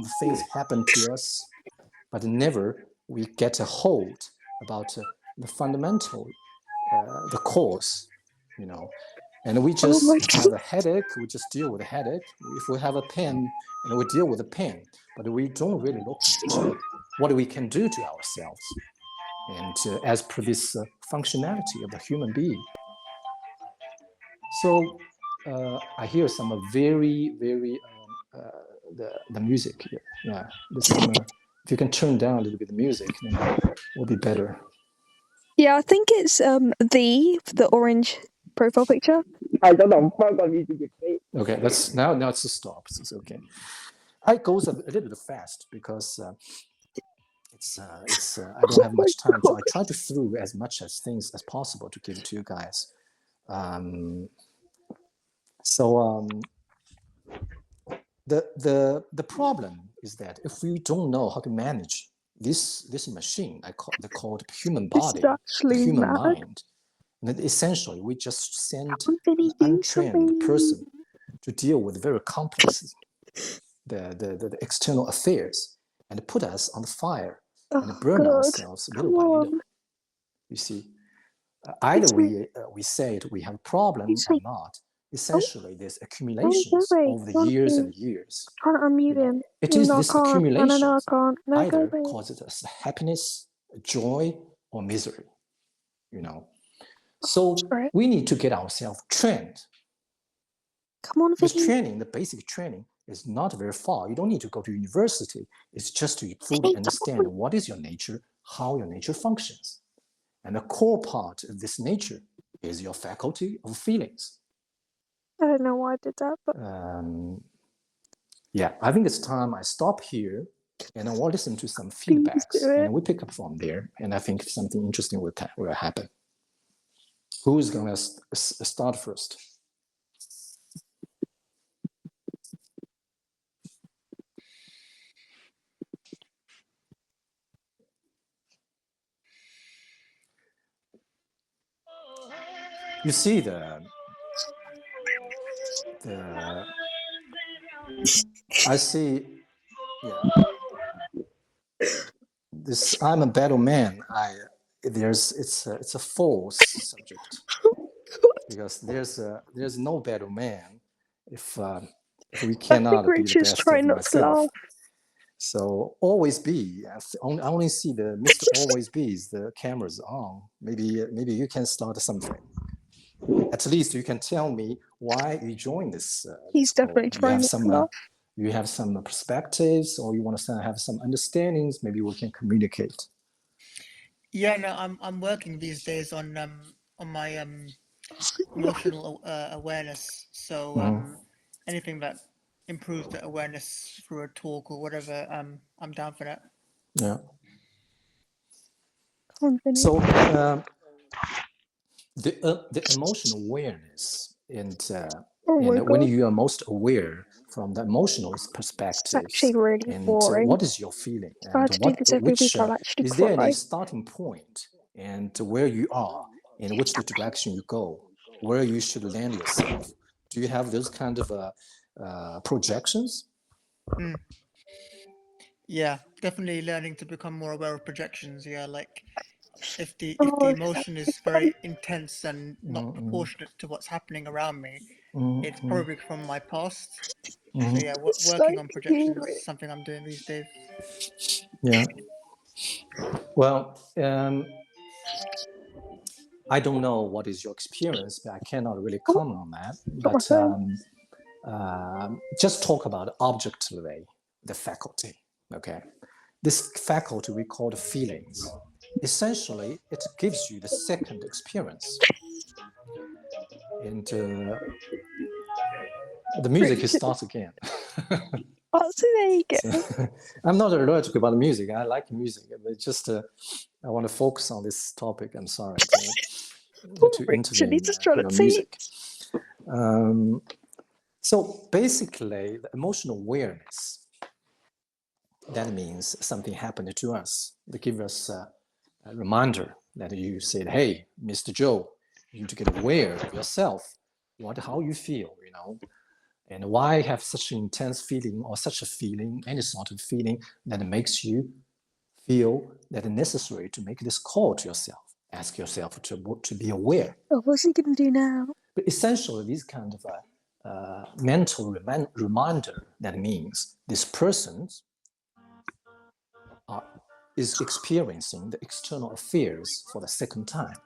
of things happen to us, but never we get a hold about the fundamental, the cause, And we Oh my just have a headache, we just deal with a headache. If we have a pain, and we deal with the pain, but we don't really look into what we can do to ourselves. And as per this functionality of the human being. So I hear some very, very, the music here. Yeah, there's some, if you can turn down a little bit the music, then it will be better. Yeah, I think it's the orange profile picture. I don't know. Music. Okay, now it's a stop. So it's okay. It goes a little bit fast because it's I don't have much time, so I try to through as much as things as possible to give it to you guys. The problem is that if we don't know how to manage this machine, they call it human body, the human mind, and then essentially we just send an untrained person to deal with very complex the external affairs and put us on the fire and burn ourselves little by little. You see, either we say it, we have a problem or not. Essentially, there's accumulations over the years and years. Trying to unmute him. It is this accumulation either causes us happiness, joy, or misery. So we need to get ourselves trained. Come on, this training, the basic training, is not very far. You don't need to go to university. It's just to fully understand what is your nature, how your nature functions. And the core part of this nature is your faculty of feelings. I don't know why I did that, but yeah, I think it's time I stop here and I will listen to some feedbacks and we pick up from there. And I think something interesting will happen. Who's going to start first? You see I see, yeah. This I'm a better man. It's a false subject because there's no better man if we cannot be the best of myself. So always be. I only see the Mr. Always Be's. The camera's on. Maybe you can start something. At least you can tell me why you joined this. He's definitely trying to. You have some perspectives, or you want to have some understandings. Maybe we can communicate. Yeah, no, I'm working these days on my emotional awareness. So anything that improves the awareness through a talk or whatever, I'm down for that. Yeah. So the emotional awareness and when you are most aware from the emotional perspective, really and boring. what is your feeling? And is there any starting point and where you are and which direction you go, where you should land yourself? Do you have those kind of projections? Yeah, definitely learning to become more aware of projections. Yeah, like if the emotion is very intense and not proportionate to what's happening around me, it's probably from my past. So yeah, working on projections is something I'm doing these days. Yeah. Well, I don't know what is your experience, but I cannot really comment on that. But just talk about objectively the faculty. Okay, this faculty we call the feelings. Essentially, it gives you the second experience. And the music starts again. Oh, so there you go. So, I'm not allergic about music. I like music. But just I want to focus on this topic. I'm sorry to intervene music. So basically, the emotional awareness, that means something happened to us. They give us a reminder that you said, hey, Mr. Joe, you need to get aware of yourself, how you feel, And why have such an intense feeling or such a feeling, any sort of feeling that makes you feel that it's necessary to make this call to yourself, ask yourself to be aware. Oh, what's he going to do now? But essentially, this kind of mental reminder that means this person is experiencing the external affairs for the second time,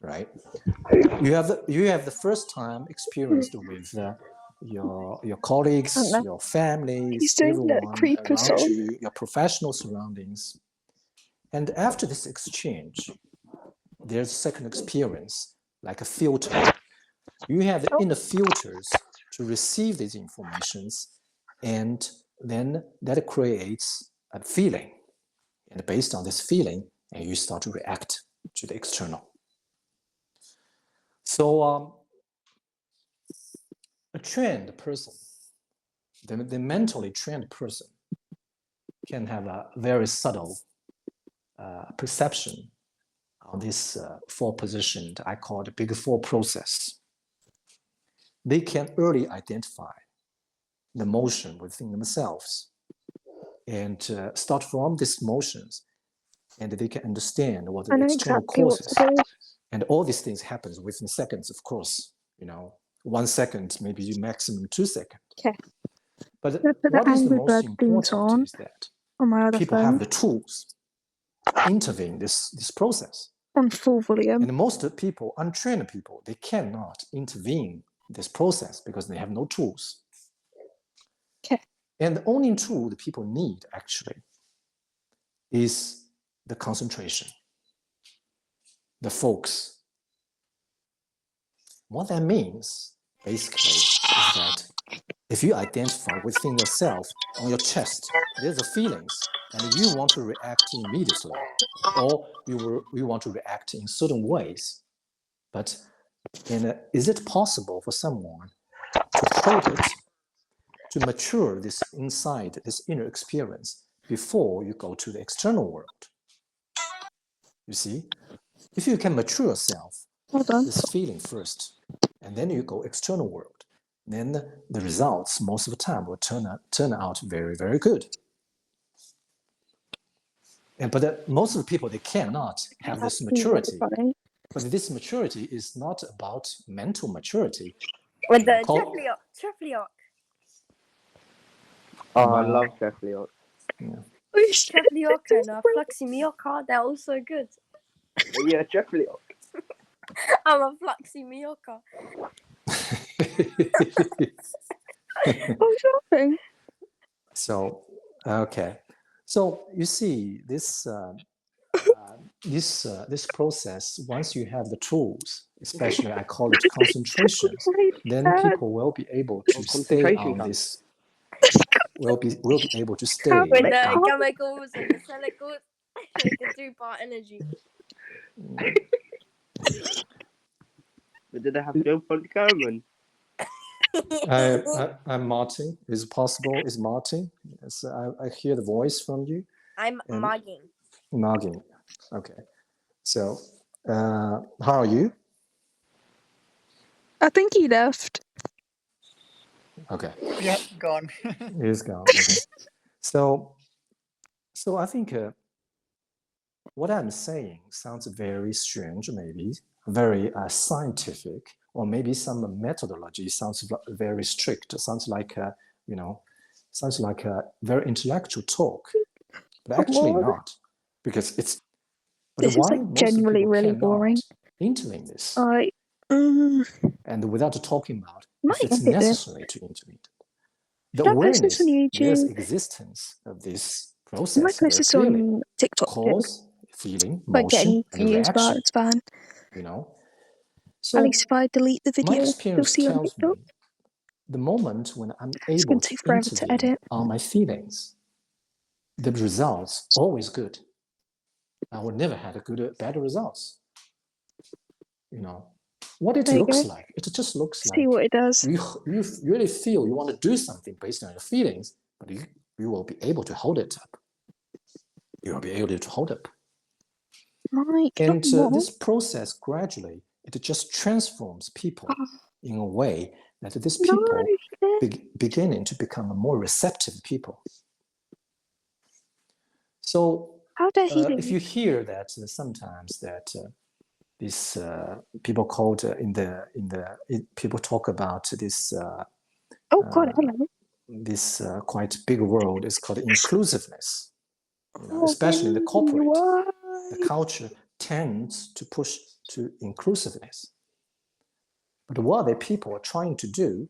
right? You have the first time experienced with your colleagues, your families, everyone around you, your professional surroundings. And after this exchange, there's a second experience, like a filter. You have the inner filters to receive these informations, and then that creates a feeling. And based on this feeling, and you start to react to the external. So a trained person, the mentally trained person, can have a very subtle perception on this four position I call the Big Four process. They can early identify the motion within themselves and start from these motions, and they can understand what the external causes. And all these things happens within seconds, of course. 1 second, maybe maximum 2 seconds. Okay. But what is the most important is that people have the tools to intervene this process. On full volume. And most people, untrained people, they cannot intervene this process because they have no tools. Okay. And the only tool that people need actually is the concentration, the focus. What that means, basically, is that if you identify within yourself, on your chest, there's the feelings, and you want to react immediately, or you want to react in certain ways. But is it possible for someone to hold it, to mature this inside, this inner experience, before you go to the external world? You see, if you can mature yourself, this feeling first, and then you go external world, then the results most of the time will turn out very, very good. But most of the people, they cannot have this maturity. But this maturity is not about mental maturity. With the Chef Leok. Oh, I love Chef Leok. Yeah. Chef Leok and Fluxy Miyoka, they're also good. Yeah, Chef Leok. I'm a Fluxy Miyoka. Oh, shopping. So, okay. So you see this this process. Once you have the tools, especially I call it concentration, then people will be able to stay on this. Will be able to stay. With the chemicals and the silicals, the two-part energy. But did they have Joe Carmen? I'm Martin. Is it possible? Is Martin? Yes, I hear the voice from you. I'm Mugging. Mugging. Okay. So, how are you? I think he left. Okay. Yeah, gone. He's gone. Okay. So I think what I'm saying sounds very strange, maybe very scientific, or maybe some methodology sounds very strict. Sounds like sounds like a very intellectual talk, but actually not, because it's. This is like genuinely really boring. Intervene this, and without talking about if it's necessary to intervene. The awareness, there's existence of this process. My post this on TikTok. Cause, feeling, motion, and reaction. It's fine. So at least if I delete the video, my experience tells me the moment when I'm able to intervene on my feelings, the results always good. I will never have bad results. What it looks like. It just looks like. See what it does. You really feel you want to do something based on your feelings, but you will be able to hold it up. You will be able to hold up. And this process gradually, it just transforms people in a way that these people No. beginning to become a more receptive people. So How dare he if you hear that sometimes that these people called people talk about this Oh God, hello. this quite big word is called inclusiveness. Oh, Especially in the corporate, why? the culture tends to push to inclusiveness. But what the people are trying to do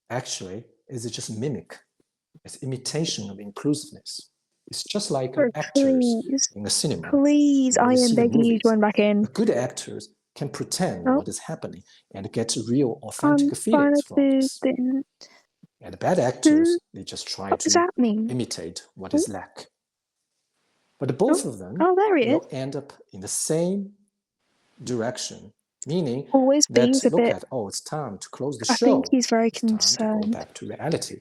actually is just mimic. It's imitation of inclusiveness. It's just like actors Please, in the cinema. please, When I you am see the begging you movies, to join back in. the good actors can pretend Oh. what is happening and get real, I'm authentic trying feelings to from do this. things. And the bad actors, they just try What does to that mean? imitate what is lack. But both of them Oh, there he is. will end up in the same direction, meaning Always being that a look bit. at, oh, it's time to close the I show. think he's very It's time to go concerned. back to reality.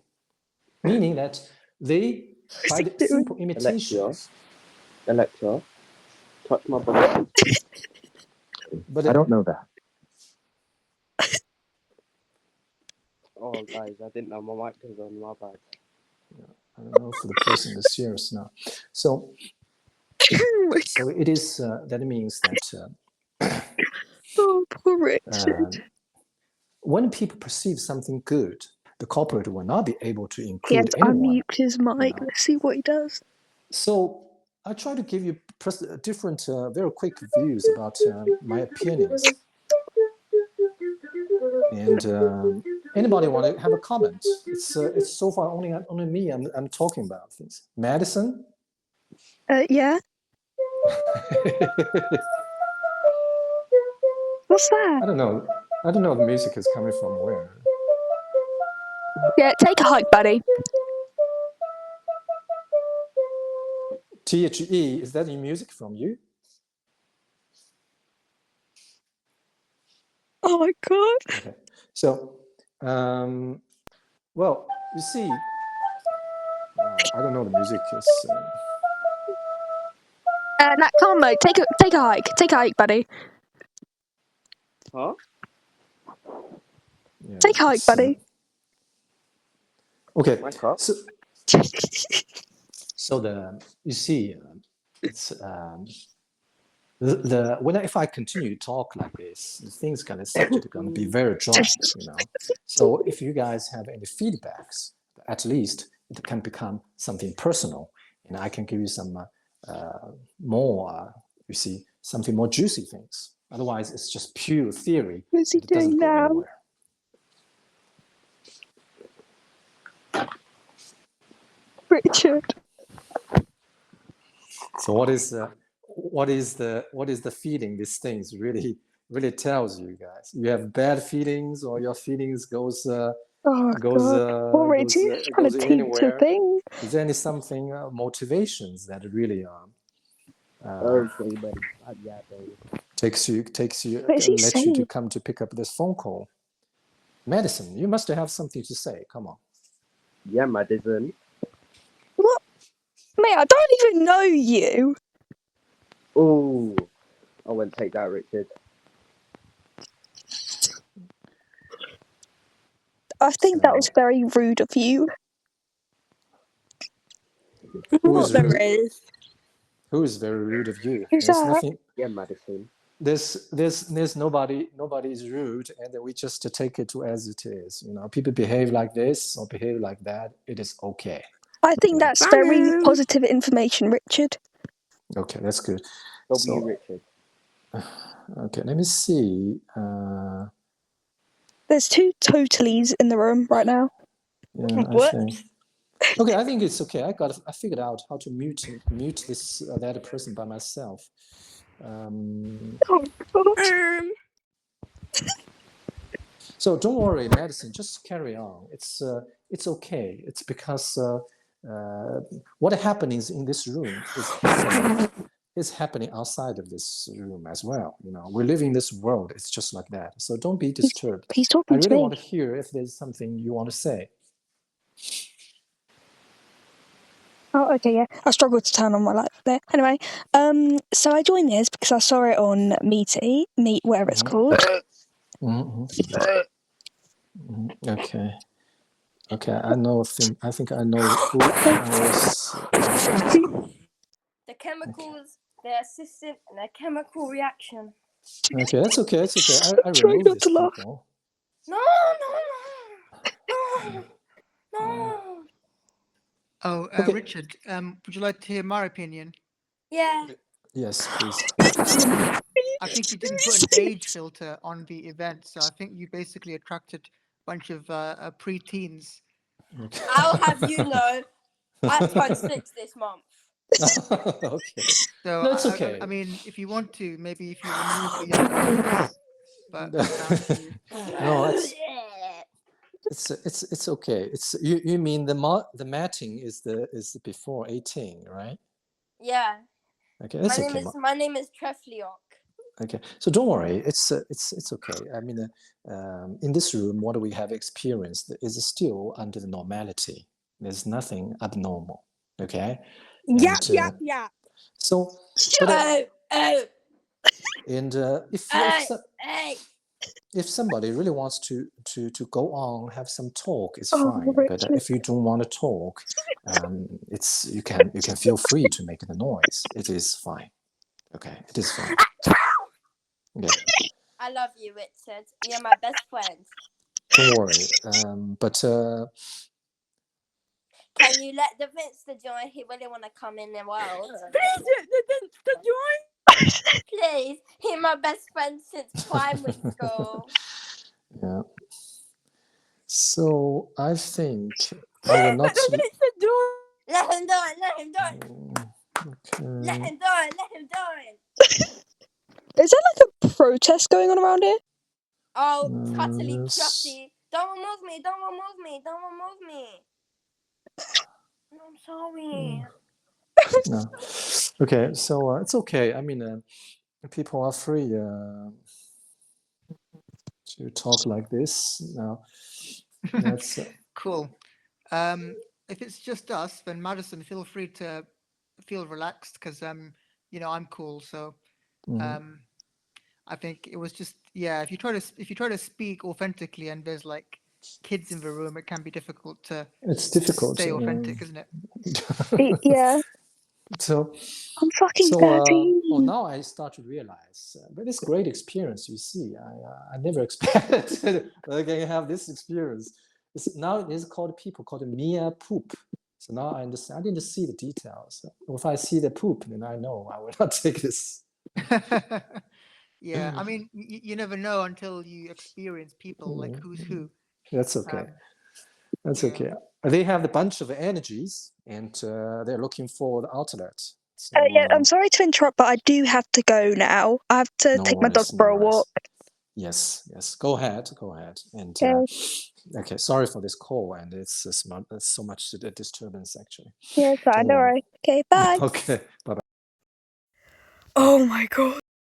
Meaning that they, by he the doing? simple imitations, Alexa, touch my body. but I don't know that. Oh, guys, I didn't know my mic was on. My bad. I don't know if the person is serious now. So it is, that means that Oh, poor Richard. when people perceive something good, the corporate will not be able to He had include to anyone. unmute his mic. know. Let's see what he does. So I try to give you different, very quick views about my opinions. And anybody want to have a comment? It's so far only me. I'm talking about things. Madison. Yeah. What's that? I don't know. I don't know. The music is coming from where. Yeah, take a hike, buddy. THE, is that music from you? Oh my God. Okay. So, well, you see, I don't know the music is. Nat Combo, take a hike. Take a hike, buddy. Huh? Yeah, Take a hike, buddy. Okay. My cup. So you see, it's if I continue to talk like this, the things subject are gonna be very dry, So if you guys have any feedbacks, at least it can become something personal, and I can give you some more, something more juicy things. Otherwise, it's just pure theory. What's he It doesn't doing go now? anywhere. Richard. So what is the feeling these things really tells you guys? You have bad feelings, or your feelings goes Oh God. Poor Richard. He's trying to teach a anywhere? thing. Is there any something motivations that really Okay, buddy. Yeah, baby. takes you What is he lets you to saying? come to pick up this phone call? Madison, you must have something to say. Come on. Yeah, Madison. What? Mate, I don't even know you. Oh, I won't take that, Richard. I think that was very rude of you. Who is What the rude? race? Who is very rude of you? Who's There's that? nothing. Yeah, Madison. There's nobody is rude, and we just take it as it is. People behave like this or behave like that. It is okay. I think that's very positive information, Richard. Okay, that's good. Richard. Okay, let me see. There's two totalies in the room right now. Yeah, What? Okay, I think it's okay. I figured out how to mute this that person by myself. Oh God. So don't worry, Madison. Just carry on. It's okay. It's because what happens in this room is happening outside of this room as well. We live in this world. It's just like that. So don't be disturbed. He's talking I really to me. want to hear if there's something you want to say. Oh, okay, yeah. I struggled to turn on my light there. Anyway, so I joined this because I saw it on Meet, whatever it's called. Mm-hmm. Okay. Okay, I know a thing. I think I know who was. The chemicals, the assistant, and the chemical reaction. Okay, that's okay. It's okay. I Try remove not these to laugh. people. No, no, no, no. Oh, Okay. Richard, would you like to hear my opinion? Yeah. Yes, please. I think you didn't put an age filter on the event, so I think you basically attracted a bunch of pre-teens. Okay. I'll have you know, I turned 6 this month. Okay. So No, it's okay. I mean, if you want to, maybe if you remove the younger ones, but it's down to you. No, it's okay. It's you mean the matting is the before 18, right? Yeah. Okay, that's okay. My name is Trefliok. Okay, so don't worry. It's okay. I mean, in this room, what we have experienced is still under the normality. There's nothing abnormal. Okay. Yeah. So, but, and if somebody really wants to go on, have some talk, it's fine. But Richard. if you don't want to talk, it's you can feel free to make the noise. It is fine. Okay, it is fine. Okay. I love you, Richard. You're my best friend. Don't worry. But can you let the Vinster join? He really want to come in the world. Please, the join. Please, he's my best friend since primary school. Yeah. So I think I will not. Let him do it. Let him do it. Okay. Let him do it. Let him do it. Is there like a protest going on around here? Oh, totally Yes. trusty. Don't remove me. Don't remove me. Don't remove me. I'm sorry. No. Okay, so it's okay. I mean, people are free to talk like this. Now, that's Cool. If it's just us, then Madison, feel free to feel relaxed because you know, I'm cool. So I think it was just if you try to speak authentically and there's like kids in the room, it can be difficult to it's difficult. stay authentic, isn't it? Yeah. So I'm fucking 13. well, now I start to realize, but it's great experience. You see, I never expected that I can have this experience. Now it is called people called Mia poop. So now I understand. I didn't see the details. If I see the poop, then I know I will not take this. Yeah, I mean, you never know until you experience people like who's who. That's okay. That's yeah. okay. They have a bunch of energies, and they're looking for the outlet. So, Yeah, I'm sorry to interrupt, but I do have to go now. I have to no take my dog worries, for no a walk. Yes. Go ahead. And okay, sorry for this call, and it's so much disturbance actually. Yeah, fine. Don't worry. Okay, bye. Okay, bye bye. Oh my god.